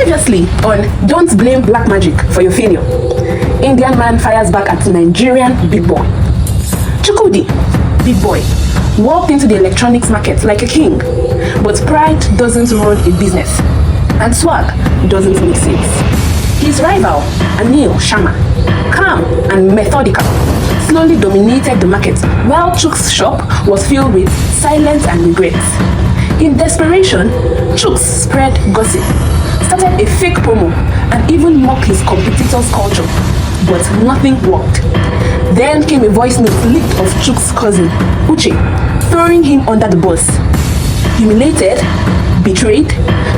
Previously on Don't Blame Black Magic for Your Failure, Indian man fires back at Nigerian big boy. Chukudi, big boy, walked into the electronics market like a king, but pride doesn't run a business, and swag doesn't make sense. His rival, Anil Sharma, calm and methodical, slowly dominated the market, while Chuk's shop was filled with silence and regrets. In desperation, Chuk spread gossip, started a fake promo, and even mocked his competitor's culture, but nothing worked. Then came a voice note leaked of Chuk's cousin, Uche, throwing him under the bus. Humiliated, betrayed,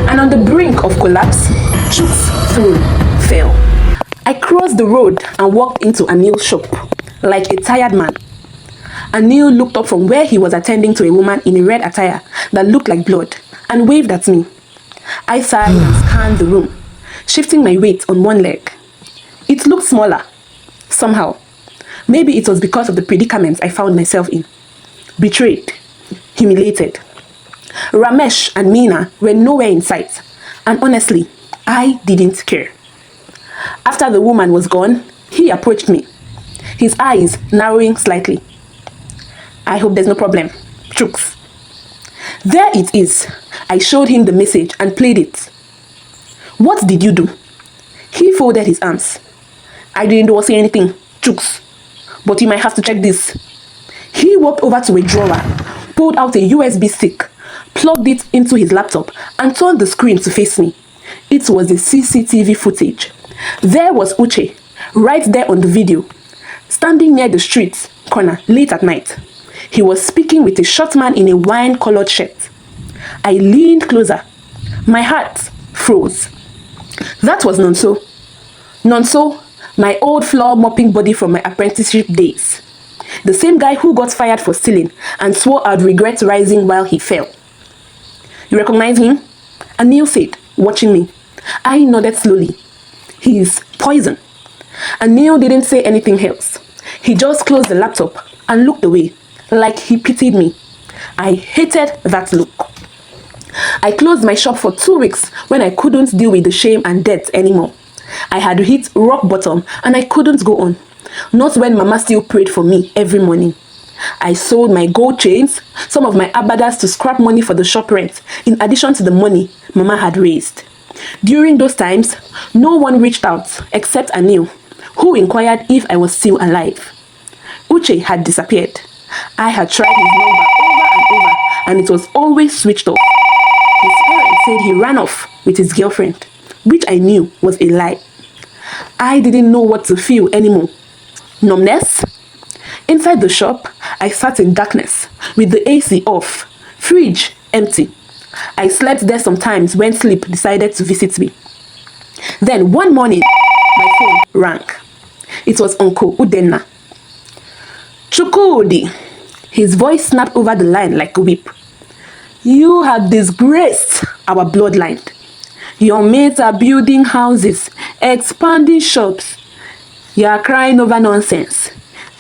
and on the brink of collapse, Chuk's throne fell. I crossed the road and walked into Anil's shop, like a tired man. Anil looked up from where he was attending to a woman in a red attire that looked like blood and waved at me. I sighed and scanned the room, shifting my weight on one leg. It looked smaller, somehow. Maybe it was because of the predicament I found myself in. Betrayed, humiliated. Ramesh and Meena were nowhere in sight, and honestly, I didn't care. After the woman was gone, he approached me, his eyes narrowing slightly. I hope there's no problem. Chuks. There it is. I showed him the message and played it. What did you do? He folded his arms. I didn't say anything. Chuks. But you might have to check this. He walked over to a drawer, pulled out a USB stick, plugged it into his laptop, and turned the screen to face me. It was the CCTV footage. There was Uche, right there on the video, standing near the street corner late at night. He was speaking with a short man in a wine-colored shirt. I leaned closer. My heart froze. That was Nonso. Nonso, my old floor mopping buddy from my apprenticeship days. The same guy who got fired for stealing and swore I'd regret rising while he fell. You recognize him? Anil said, watching me. I nodded slowly. He's poison. Anil didn't say anything else. He just closed the laptop and looked away, like he pitied me. I hated that look. I closed my shop for 2 weeks when I couldn't deal with the shame and debt anymore. I had hit rock bottom and I couldn't go on. Not when Mama still prayed for me every morning. I sold my gold chains, some of my abadas to scrap money for the shop rent, in addition to the money Mama had raised. During those times, no one reached out except Anil, who inquired if I was still alive. Uche had disappeared. I had tried his number over and over, and it was always switched off. His parents said he ran off with his girlfriend, which I knew was a lie. I didn't know what to feel anymore. Numbness? Inside the shop, I sat in darkness, with the AC off, fridge empty. I slept there sometimes when sleep decided to visit me. Then one morning, my phone rang. It was Uncle Udenna. Chukudi. His voice snapped over the line like a whip. You have disgraced our bloodline. Your mates are building houses, expanding shops. You are crying over nonsense.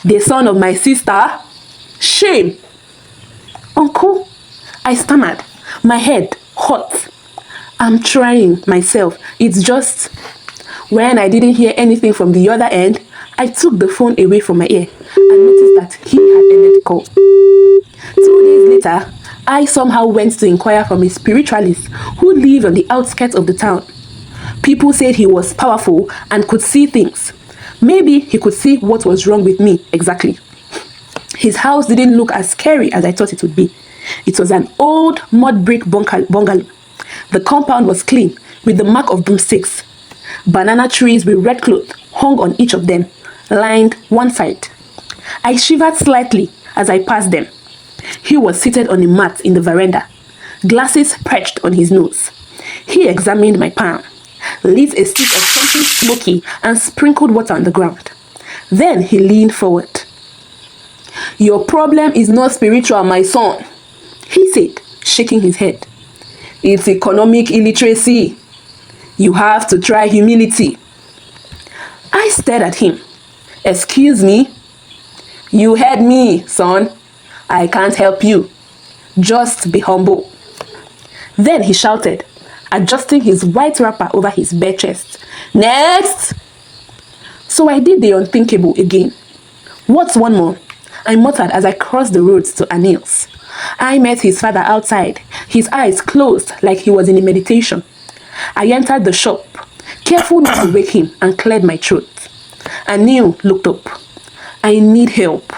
The son of my sister? Shame. Uncle, I stammered, my head hot. I'm trying myself. It's just when I didn't hear anything from the other end, I took the phone away from my ear and noticed that he had ended the call. 2 days later, I somehow went to inquire from a spiritualist who lived on the outskirts of the town. People said he was powerful and could see things. Maybe he could see what was wrong with me exactly. His house didn't look as scary as I thought it would be. It was an old mud brick bungalow. The compound was clean with the mark of broomsticks. Banana trees with red cloth hung on each of them, lined one side. I shivered slightly as I passed them. He was seated on a mat in the veranda, glasses perched on his nose. He examined my palm, lit a stick of something smoky, and sprinkled water on the ground. Then he leaned forward. Your problem is not spiritual, my son, he said, shaking his head. It's economic illiteracy. You have to try humility. I stared at him. Excuse me? You heard me, son. I can't help you. Just be humble. Then he shouted, adjusting his white wrapper over his bare chest. Next! So I did the unthinkable again. What's one more? I muttered as I crossed the road to Anil's. I met his father outside, his eyes closed like he was in a meditation. I entered the shop, careful not to wake him, and cleared my throat. Anil looked up. I need help,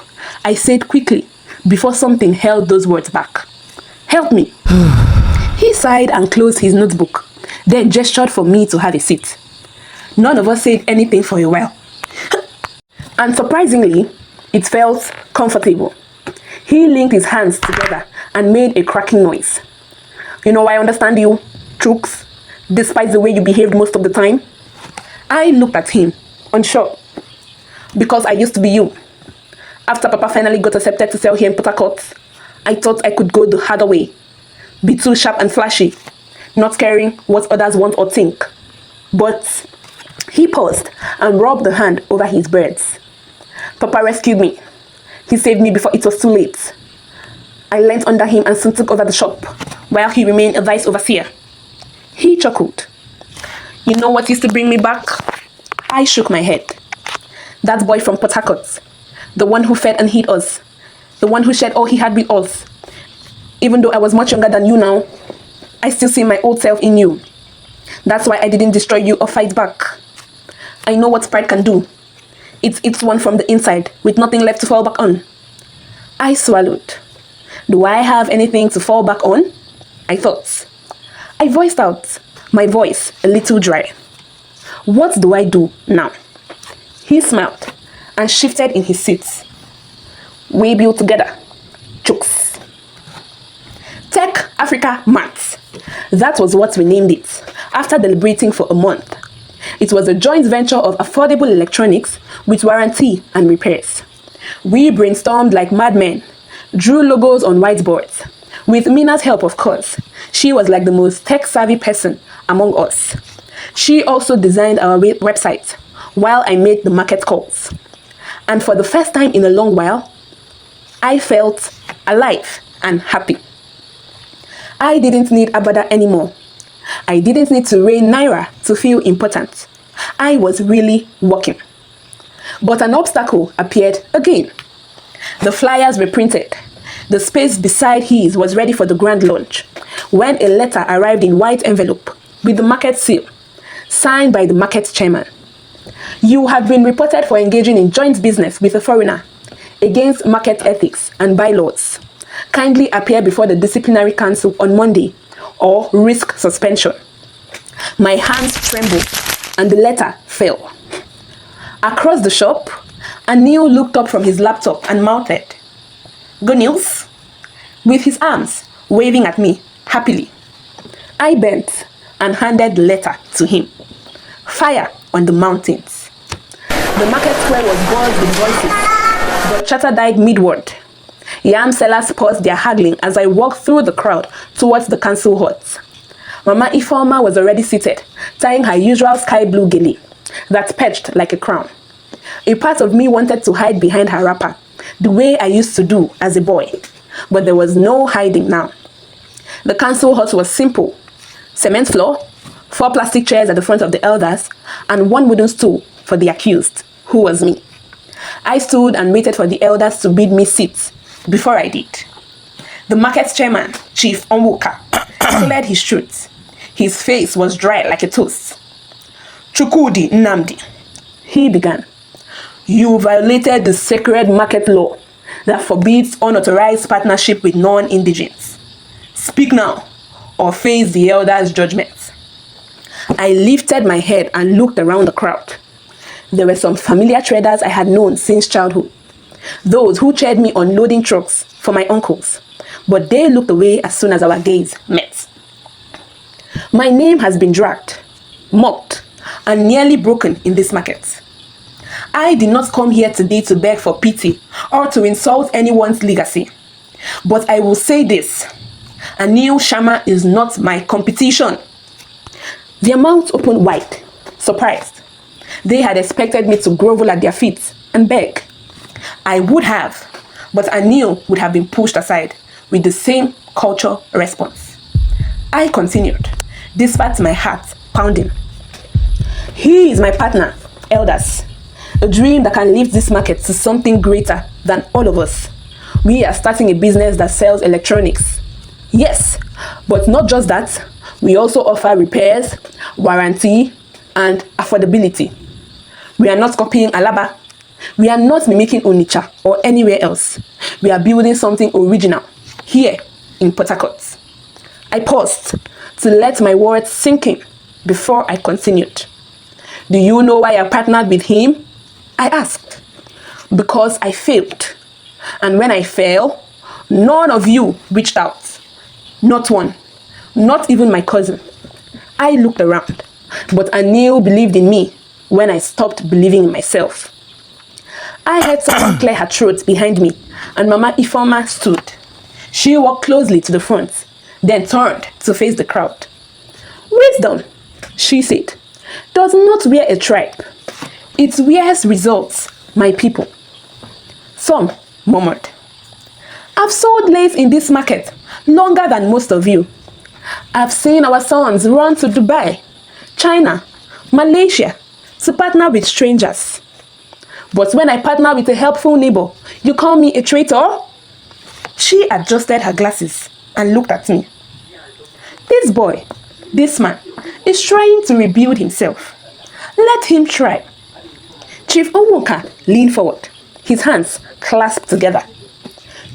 I said quickly, before something held those words back. Help me. He sighed and closed his notebook, then gestured for me to have a seat. None of us said anything for a while. And surprisingly, it felt comfortable. He linked his hands together and made a cracking noise. You know, I understand you, Chooks, despite the way you behaved most of the time. I looked at him, unsure. Because I used to be you. After Papa finally got accepted to sell here in Port Harcourt, I thought I could go the harder way. Be too sharp and flashy, not caring what others want or think. But he paused and rubbed the hand over his braids. Papa rescued me. He saved me before it was too late. I leant under him and soon took over the shop, while he remained a vice overseer. He chuckled. You know what used to bring me back? I shook my head. That boy from Port Harcourt, the one who fed and hid us, the one who shared all he had with us. Even though I was much younger than you now, I still see my old self in you. That's why I didn't destroy you or fight back. I know what pride can do. It eats one from the inside, with nothing left to fall back on. I swallowed. Do I have anything to fall back on? I thought. I voiced out, my voice a little dry. What do I do now? He smiled and shifted in his seat. We build together. Chooks. Tech Africa Maths. That was what we named it, after deliberating for a month. It was a joint venture of affordable electronics with warranty and repairs. We brainstormed like madmen, drew logos on whiteboards. With Mina's help, of course. She was like the most tech-savvy person among us. She also designed our website, while I made the market calls. And for the first time in a long while, I felt alive and happy. I didn't need Abada anymore. I didn't need to rain Naira to feel important. I was really working. But an obstacle appeared again. The flyers were printed. The space beside his was ready for the grand launch, when a letter arrived in white envelope with the market seal, signed by the market chairman. You have been reported for engaging in joint business with a foreigner against market ethics and bylaws. Kindly appear before the disciplinary council on Monday or risk suspension. My hands trembled and the letter fell. Across the shop, Anil looked up from his laptop and mouthed, "Good news?" with his arms waving at me happily. I bent and handed the letter to him. Fire on the mountains. The market square was buzzed with voices, but chatter died mid-word. Yam sellers paused their haggling as I walked through the crowd towards the council hut. Mama Ifeoma was already seated, tying her usual sky blue gele that perched like a crown. A part of me wanted to hide behind her wrapper, the way I used to do as a boy, but there was no hiding now. The council hut was simple: cement floor, 4 plastic chairs at the front of the elders, and 1 wooden stool for the accused, who was me. I stood and waited for the elders to bid me sit. Before I did, the market chairman, Chief Onwuka, cleared his throat. His face was dry like a toast. "Chukwudi Nnamdi," he began, "you violated the sacred market law that forbids unauthorized partnership with non-indigents. Speak now, or face the elders' judgment." I lifted my head and looked around the crowd. There were some familiar traders I had known since childhood, those who chaired me on loading trucks for my uncles, but they looked away as soon as our gaze met. My name has been dragged, mocked, and nearly broken in this market. I did not come here today to beg for pity or to insult anyone's legacy, but I will say this: Anil Sharma is not my competition. Their mouths opened wide, surprised. They had expected me to grovel at their feet and beg. I would have, but Anil would have been pushed aside with the same culture response. I continued, despite my heart pounding. He is my partner, elders. A dream that can lift this market to something greater than all of us. We are starting a business that sells electronics. Yes, but not just that. We also offer repairs, warranty, and affordability. We are not copying Alaba. We are not mimicking Onitsha or anywhere else. We are building something original here in Port Harcourt. I paused to let my words sink in before I continued. Do you know why I partnered with him? I asked. Because I failed. And when I fell, none of you reached out. Not one. Not even my cousin. I looked around, but Anil believed in me when I stopped believing in myself. I heard someone clear her throat behind me, and Mama Ifoma stood. She walked closely to the front, then turned to face the crowd. Wisdom, she said, does not wear a tribe. It wears results, my people. Some murmured. I've sold lace in this market longer than most of you. I've seen our sons run to Dubai, China, Malaysia to partner with strangers. But when I partner with a helpful neighbor, you call me a traitor? She adjusted her glasses and looked at me. This boy, this man, is trying to rebuild himself. Let him try. Chief Onwuka leaned forward, his hands clasped together.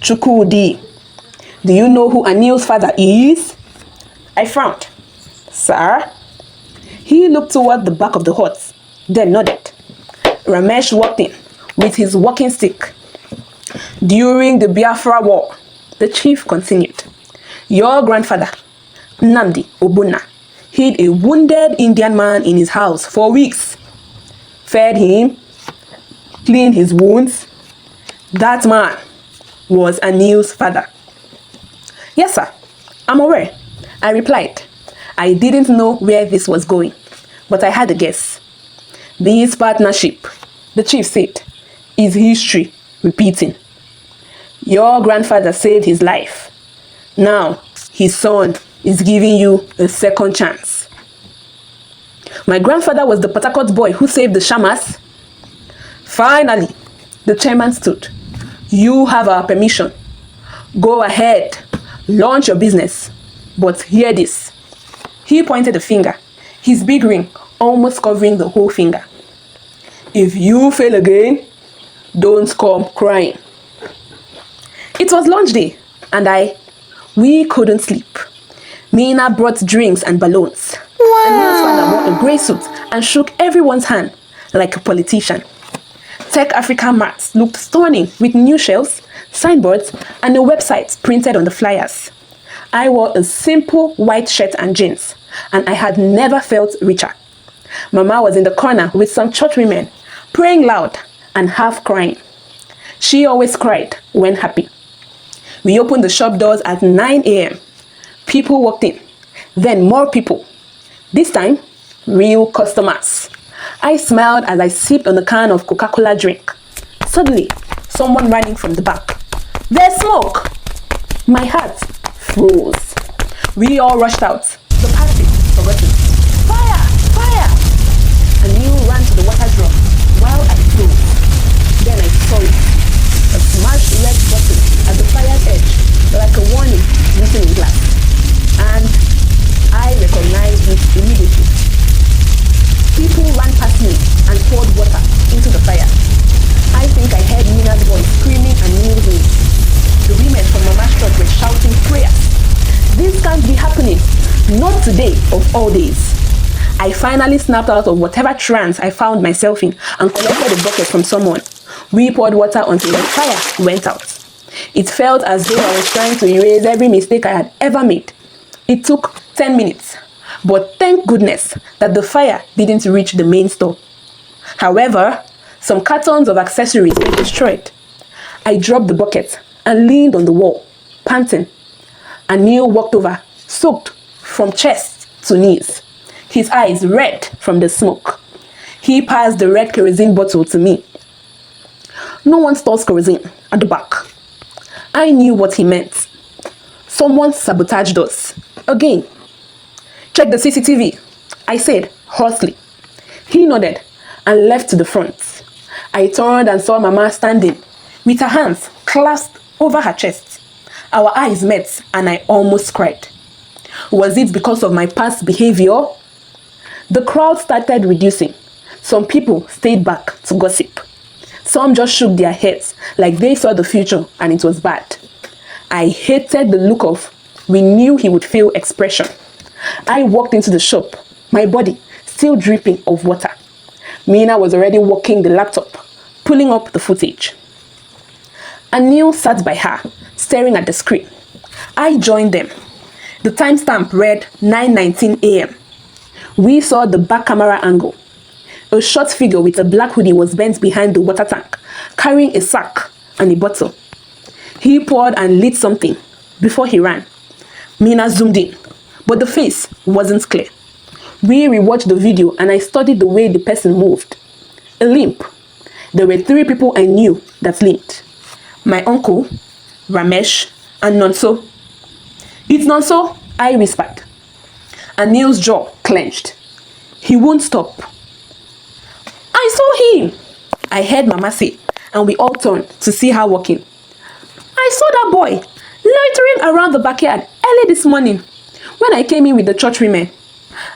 Chukwudi, do you know who Anil's father is? I frowned. Sir? He looked toward the back of the hut, then nodded. Ramesh walked in with his walking stick. During the Biafra War, the chief continued, your grandfather, Nnamdi Obuna, hid a wounded Indian man in his house for weeks, fed him, cleaned his wounds. That man was Anil's father. Yes, sir, I'm aware, I replied. I didn't know where this was going, but I had a guess. This partnership, the chief said, is history repeating. Your grandfather saved his life. Now, his son is giving you a second chance. My grandfather was the Port Harcourt boy who saved the Shamas. Finally, the chairman stood. You have our permission. Go ahead, launch your business. But hear this. He pointed a finger, his big ring almost covering the whole finger. If you fail again, don't come crying. It was lunch day, and we couldn't sleep. Mina brought drinks and balloons. Wow. Anil's father wore a grey suit and shook everyone's hand like a politician. Tech Africa mats looked stunning with new shelves, signboards, and a website printed on the flyers. I wore a simple white shirt and jeans, and I had never felt richer. Mama was in the corner with some church women, praying loud and half crying. She always cried when happy. We opened the shop doors at 9 a.m. People walked in, then more people. This time, real customers. I smiled as I sipped on a can of Coca-Cola drink. Suddenly, someone ran in from the back. There's smoke! My heart froze. We all rushed out. The party forgotten. Fire! Fire! Anil ran to the water drum while I froze. Then I saw it. A smashed red bottle at the fire's edge, like a warning written in glass. And I recognized it immediately. People ran past me and poured water into the fire. I think I heard Mina's voice screaming and kneeling. The women from Mama's church were shouting prayers. This can't be happening. Not today of all days. I finally snapped out of whatever trance I found myself in and collected a bucket from someone. We poured water until the fire went out. It felt as though I was trying to erase every mistake I had ever made. It took 10 minutes, but thank goodness that the fire didn't reach the main store. However, some cartons of accessories were destroyed. I dropped the bucket and leaned on the wall, panting. Anil walked over, soaked from chest to knees, his eyes red from the smoke. He passed the red kerosene bottle to me. No one stores kerosene at the back. I knew what he meant. Someone sabotaged us. Again. Check the CCTV, I said hoarsely. He nodded and left to the front. I turned and saw Mama standing with her hands clasped over her chest. Our eyes met and I almost cried. Was it because of my past behavior? The crowd started reducing. Some people stayed back to gossip. Some just shook their heads like they saw the future and it was bad. I hated the look of "we knew he would fail" expression. I walked into the shop, my body still dripping of water. Mina was already working the laptop, pulling up the footage. Anil sat by her, staring at the screen. I joined them. The timestamp read 9:19 a.m. We saw the back camera angle. A short figure with a black hoodie was bent behind the water tank, carrying a sack and a bottle. He poured and lit something before he ran. Mina zoomed in, but the face wasn't clear. We rewatched the video and I studied the way the person moved. A limp. There were 3 people I knew that limped. My uncle, Ramesh, and Nonso. "It's Nonso," I whispered. Anil's jaw clenched. He won't stop. "I saw him," I heard Mama say, and we all turned to see her walking. "I saw that boy loitering around the backyard early this morning when I came in with the church women.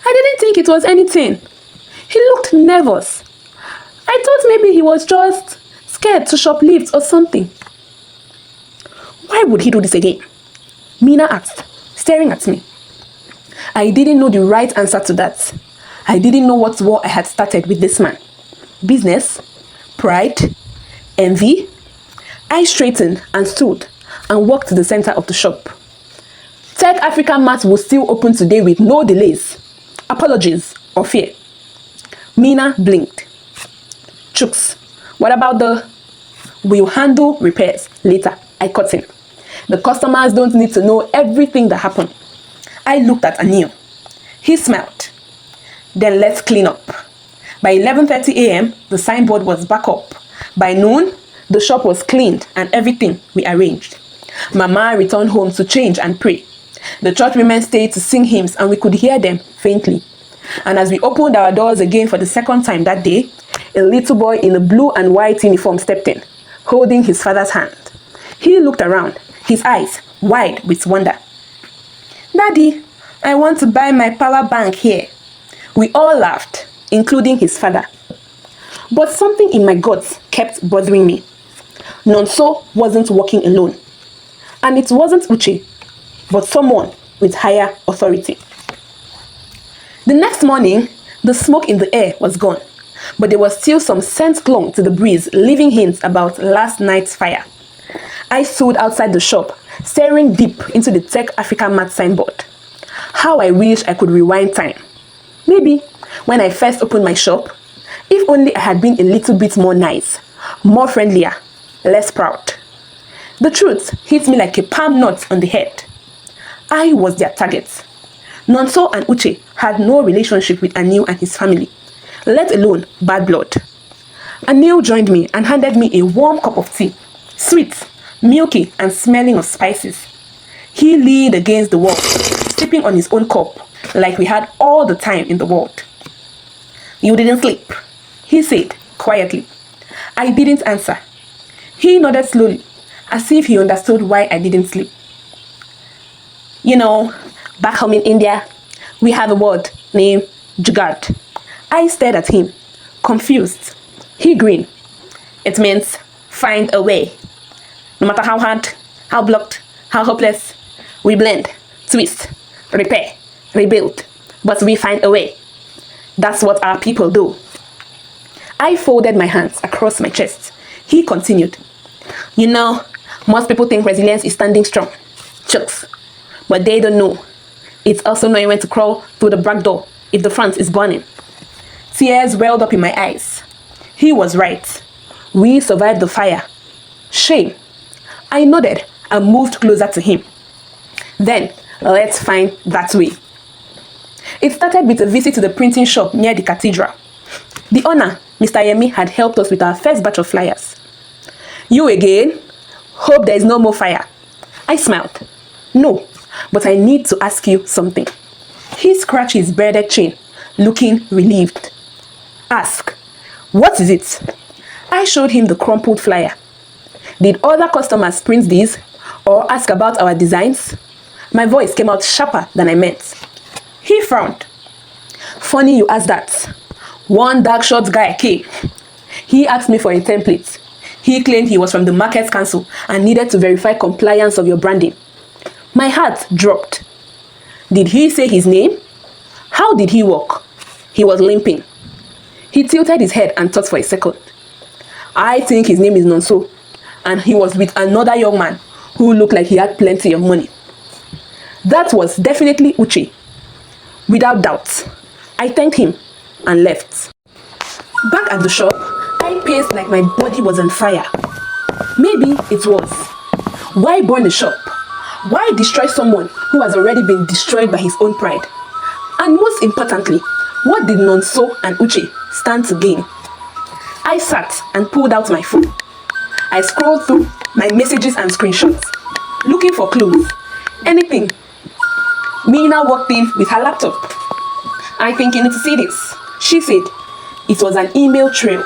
I didn't think it was anything. He looked nervous. I thought maybe he was just scared to shoplift or something." "Why would he do this again?" Mina asked, staring at me. I didn't know the right answer to that. I didn't know what war I had started with this man. Business? Pride? Envy? I straightened and stood and walked to the center of the shop. Tech African Mart was still open today with no delays, apologies, or fear. Mina blinked. "Chooks, what about the—" "We'll handle repairs later," I cut in. "The customers don't need to know everything that happened." I looked at Anil. He smiled. "Then let's clean up." By 11:30 a.m., the signboard was back up. By noon, the shop was cleaned and everything we arranged. Mama returned home to change and pray. The church women stayed to sing hymns and we could hear them faintly. And as we opened our doors again for the second time that day, a little boy in a blue and white uniform stepped in, holding his father's hand. He looked around, his eyes wide with wonder. "Daddy, I want to buy my power bank here." We all laughed, including his father. But something in my guts kept bothering me. Nonso wasn't walking alone. And it wasn't Uche, but someone with higher authority. The next morning, the smoke in the air was gone, but there was still some scent clung to the breeze, leaving hints about last night's fire. I stood outside the shop, staring deep into the Tech Africa Mart signboard. How I wish I could rewind time. Maybe when I first opened my shop, if only I had been a little bit more nice, more friendlier, less proud. The truth hit me like a palm nut on the head. I was their target. Nonso and Uche had no relationship with Anil and his family, let alone bad blood. Anil joined me and handed me a warm cup of tea, sweet, milky, and smelling of spices. He leaned against the wall, sipping on his own cup, like we had all the time in the world. "You didn't sleep," he said quietly. I didn't answer. He nodded slowly, as if he understood why I didn't sleep. "You know, back home in India, we have a word named jugaad." I stared at him, confused. He grinned. "It means find a way. No matter how hard, how blocked, how hopeless, we blend, twist, repair, rebuild, but we find a way. That's what our people do." I folded my hands across my chest. He continued. "You know, most people think resilience is standing strong. Chooks. But they don't know. It's also knowing when to crawl through the back door if the front is burning." Tears welled up in my eyes. He was right. We survived the fire. Shame. I nodded and moved closer to him. "Then, let's find that way." It started with a visit to the printing shop near the cathedral. The owner, Mr. Yemi, had helped us with our first batch of flyers. "You again? Hope there is no more fire." I smiled. "No, but I need to ask you something." He scratched his bearded chin, looking relieved. Ask, what is it? I showed him the crumpled flyer. Did other customers print these or ask about our designs? My voice came out sharper than I meant. He frowned. Funny you asked that. One dark short guy came. He asked me for a template. He claimed he was from the Markets Council and needed to verify compliance of your branding. My heart dropped. Did he say his name? How did he walk? He was limping. He tilted his head and thought for a second. I think his name is Nonso, and he was with another young man who looked like he had plenty of money. That was definitely Uche. Without doubt, I thanked him and left. Back at the shop, I paced like my body was on fire. Maybe it was. Why burn the shop? Why destroy someone who has already been destroyed by his own pride? And most importantly, what did Nonso and Uche stand to gain? I sat and pulled out my phone. I scrolled through my messages and screenshots, looking for clues, anything. Mina walked in with her laptop. I think you need to see this. She said it was an email trail.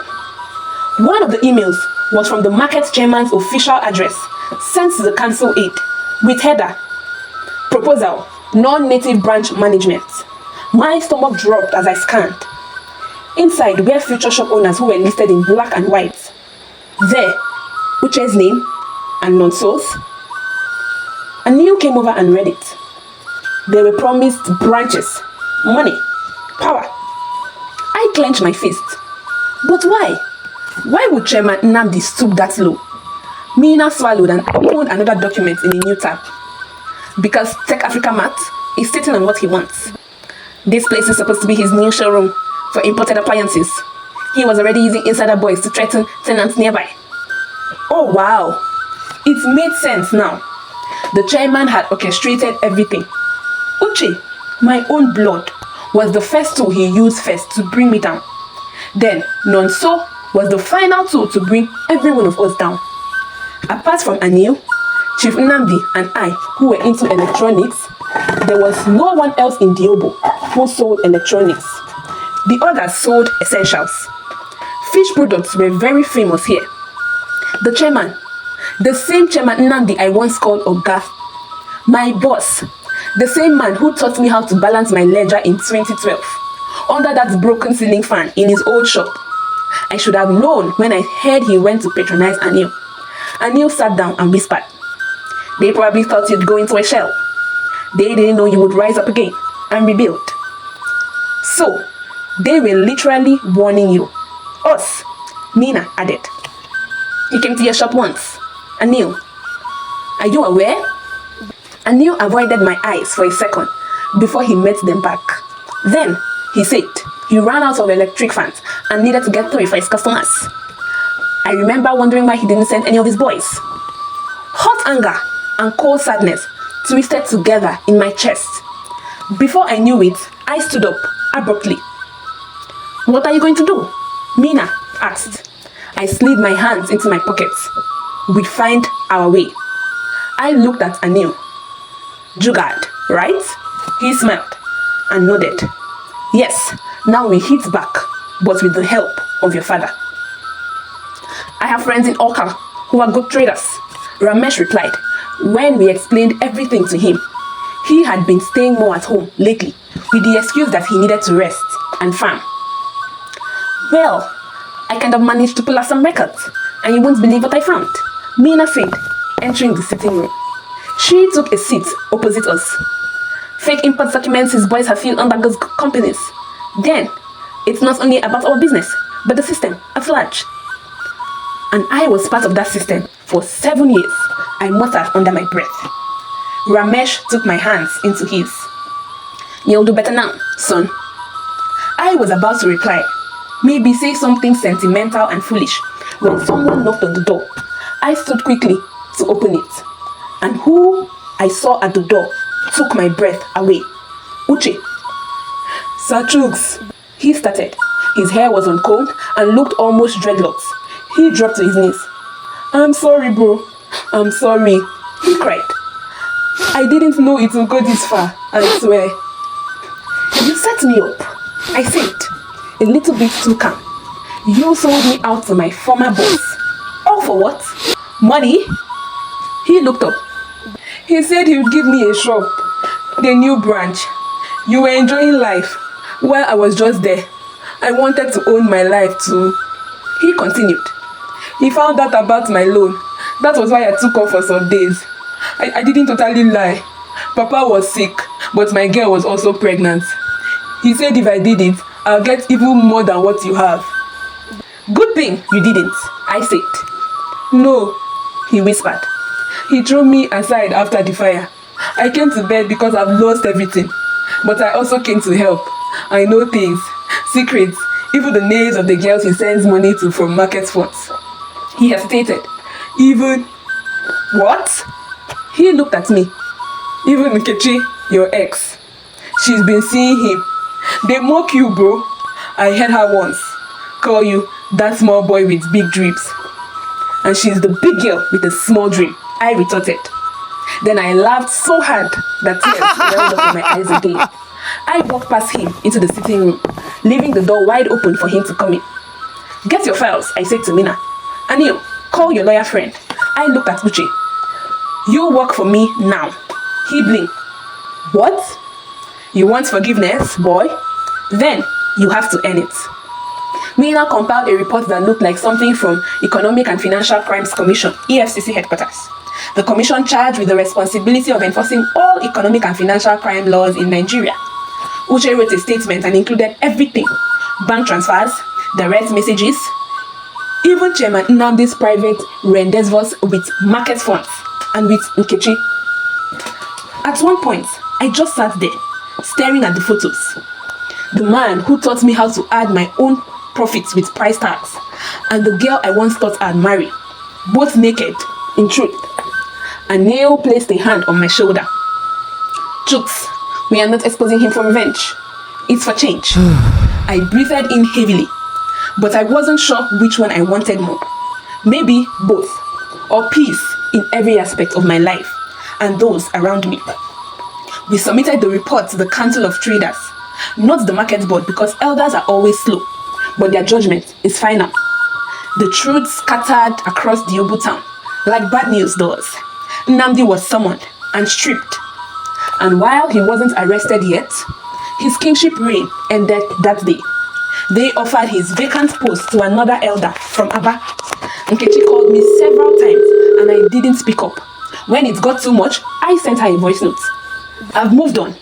One of the emails was from the market chairman's official address sent to the council aide with header, proposal, non-native branch management. My stomach dropped as I scanned. Inside were future shop owners who were listed in black and white. There, Uche's name and Nonso's. Anil came over and read it. They were promised branches, money, power. I clenched my fist. But why? Why would Chairman Nnamdi stoop that low? Mina swallowed and opened another document in a new tab. Because Tech Africa Mart is sitting on what he wants. This place is supposed to be his new showroom for imported appliances. He was already using insider boys to threaten tenants nearby. Oh wow, it made sense now. The chairman had orchestrated everything. Uche, my own blood, was the first tool he used first to bring me down. Then Nonso was the final tool to bring every one of us down. Apart from Anil, Chief Nnamdi and I, who were into electronics, there was no one else in Diobo who sold electronics. The others sold essentials. Fish products were very famous here. The chairman, the same Chairman Nnamdi I once called Oga, my boss, the same man who taught me how to balance my ledger in 2012, under that broken ceiling fan in his old shop. I should have known when I heard he went to patronize Anil. Anil sat down and whispered, "They probably thought you'd go into a shell. They didn't know you would rise up again and rebuild. So, they were literally warning you." Us, Mina added. "He came to your shop once. Anil, are you aware?" Anil avoided my eyes for a second before he met them back. Then, he said, he ran out of electric fans and needed to get 3 for his customers. I remember wondering why he didn't send any of his boys. Hot anger and cold sadness twisted together in my chest. Before I knew it, I stood up abruptly. "What are you going to do?" Mina asked. I slid my hands into my pockets. "We find our way." I looked at Anil. "Jugad, right?" He smiled and nodded. "Yes, now we hit back, but with the help of your father." "I have friends in Oka who are good traders," Ramesh replied when we explained everything to him. He had been staying more at home lately with the excuse that he needed to rest and farm. "Well, I kind of managed to pull out some records, and you won't believe what I found," Mina said, entering the sitting room. She took a seat opposite us. "Fake import documents his boys have filled under those companies. Then, it's not only about our business, but the system at large." "And I was part of that system for 7 years," I muttered under my breath. Ramesh took my hands into his. "You'll do better now, son." I was about to reply, maybe say something sentimental and foolish, when someone knocked on the door. I stood quickly to open it, and who I saw at the door took my breath away. Uche. "Sir Chugs," he started. His hair was uncombed and looked almost dreadlocks. He dropped to his knees. "I'm sorry, bro. I'm sorry," he cried. "I didn't know it would go this far, I swear." Shut me up, I said, a little bit too calm. You sold me out to my former boss. All for what? Money? He looked up. He said he would give me a shop, the new branch. You were enjoying life while I was just there. I wanted to own my life too. He continued. He found out about my loan. That was why I took off for some days. I didn't totally lie. Papa was sick, but my girl was also pregnant. He said if I did it, I'll get even more than what you have. Good thing you didn't, I said. No, he whispered. He threw me aside after the fire. I came to bed because I've lost everything. But I also came to help. I know things, secrets, even the names of the girls he sends money to from market funds. He hesitated. Even... What? He looked at me. Even Nkechi, your ex. She's been seeing him. They mock you, bro. I heard her once call you that small boy with big dreams. And she's the big girl with a small dream, I retorted. Then I laughed so hard that tears welled up in my eyes again. I walked past him into the sitting room, leaving the door wide open for him to come in. Get your files, I said to Mina. Anil, call your lawyer friend. I looked at Uche. You work for me now. He blinked. What? You want forgiveness, boy? Then you have to earn it. Mina compiled a report that looked like something from Economic and Financial Crimes Commission, EFCC headquarters. The commission charged with the responsibility of enforcing all economic and financial crime laws in Nigeria. Uche wrote a statement and included everything: bank transfers, direct messages, even Chairman Nnamdi's private rendezvous with market funds and with Nkechi. At one point, I just sat there, staring at the photos. The man who taught me how to add my own profits with price tags, and the girl I once thought I'd marry, both naked, in truth. And Neil placed a hand on my shoulder. Chooks, we are not exposing him for revenge. It's for change. I breathed in heavily, but I wasn't sure which one I wanted more. Maybe both, or peace in every aspect of my life and those around me. We submitted the report to the Council of Traders, not the market board, because elders are always slow, but their judgment is final. The truth scattered across the Yoruba town like bad news does. Nnamdi was summoned and stripped. And while he wasn't arrested yet, his kingship reign ended that day. They offered his vacant post to another elder from Aba. Nkechi called me several times and I didn't speak up. When it got too much, I sent her a voice note. I've moved on,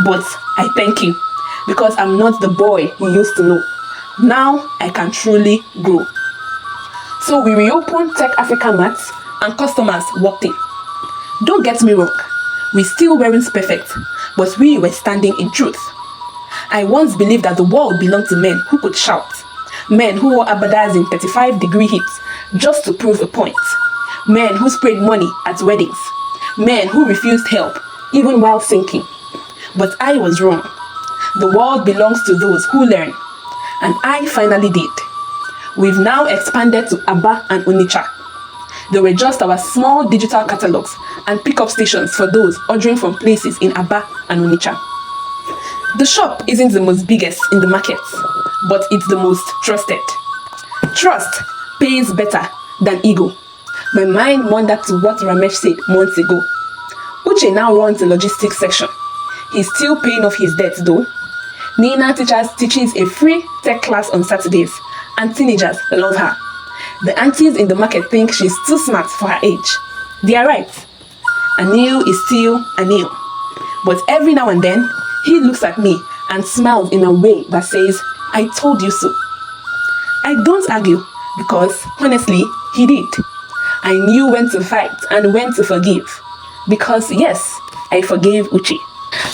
but I thank you because I'm not the boy you used to know. Now I can truly grow. So we reopened Tech Africa Mats and customers walked in. Don't get me wrong, we still weren't perfect, but we were standing in truth. I once believed that the world belonged to men who could shout, men who wore abadas in 35-degree heat just to prove a point, men who sprayed money at weddings, men who refused help even while sinking. But I was wrong. The world belongs to those who learn, and I finally did. We've now expanded to Aba and Onitsha. They were just our small digital catalogs and pickup stations for those ordering from places in Aba and Onitsha. The shop isn't the most biggest in the market, but it's the most trusted. Trust pays better than ego. My mind wandered to what Ramesh said months ago. Uche now runs the logistics section. He's still paying off his debts though. Nina teaches a free tech class on Saturdays, and teenagers love her. The aunties in the market think she's too smart for her age. They are right. Anil is still Anil. But every now and then, he looks at me and smiles in a way that says, I told you so. I don't argue because, honestly, he did. I knew when to fight and when to forgive. Because, yes, I forgave Uche.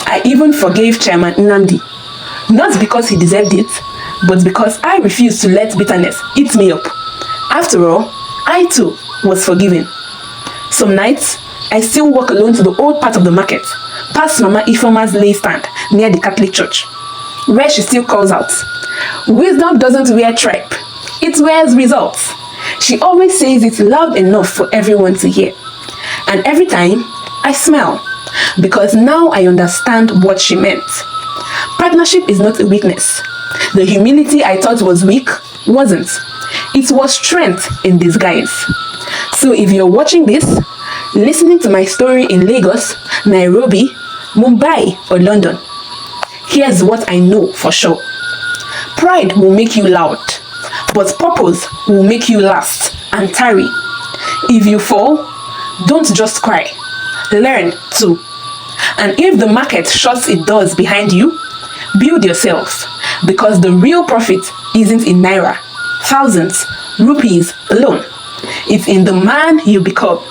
I even forgave Chairman Nnamdi. Not because he deserved it, but because I refused to let bitterness eat me up. After all, I too was forgiven. Some nights, I still walk alone to the old part of the market, past Mama Ifoma's lay stand near the Catholic Church, where she still calls out, wisdom doesn't wear tripe, it wears results. She always says it's loud enough for everyone to hear. And every time, I smile, because now I understand what she meant. Partnership is not a weakness. The humility I thought was weak wasn't. It was strength in disguise. So if you're watching this, listening to my story in Lagos, Nairobi, Mumbai, or London, here's what I know for sure. Pride will make you loud, but purpose will make you last and tarry. If you fall, don't just cry. Learn too. And if the market shuts its doors behind you, build yourself, because the real profit isn't in naira, thousands, rupees alone. It's in the man you're becoming.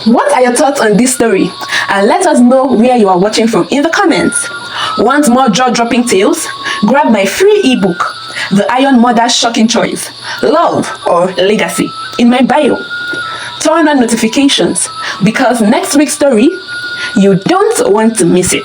What are your thoughts on this story? And let us know where you are watching from in the comments. Want more jaw-dropping tales? Grab my free ebook, The Iron Mother's Shocking Choice, Love or Legacy, in my bio. Turn on notifications, because next week's story, you don't want to miss it.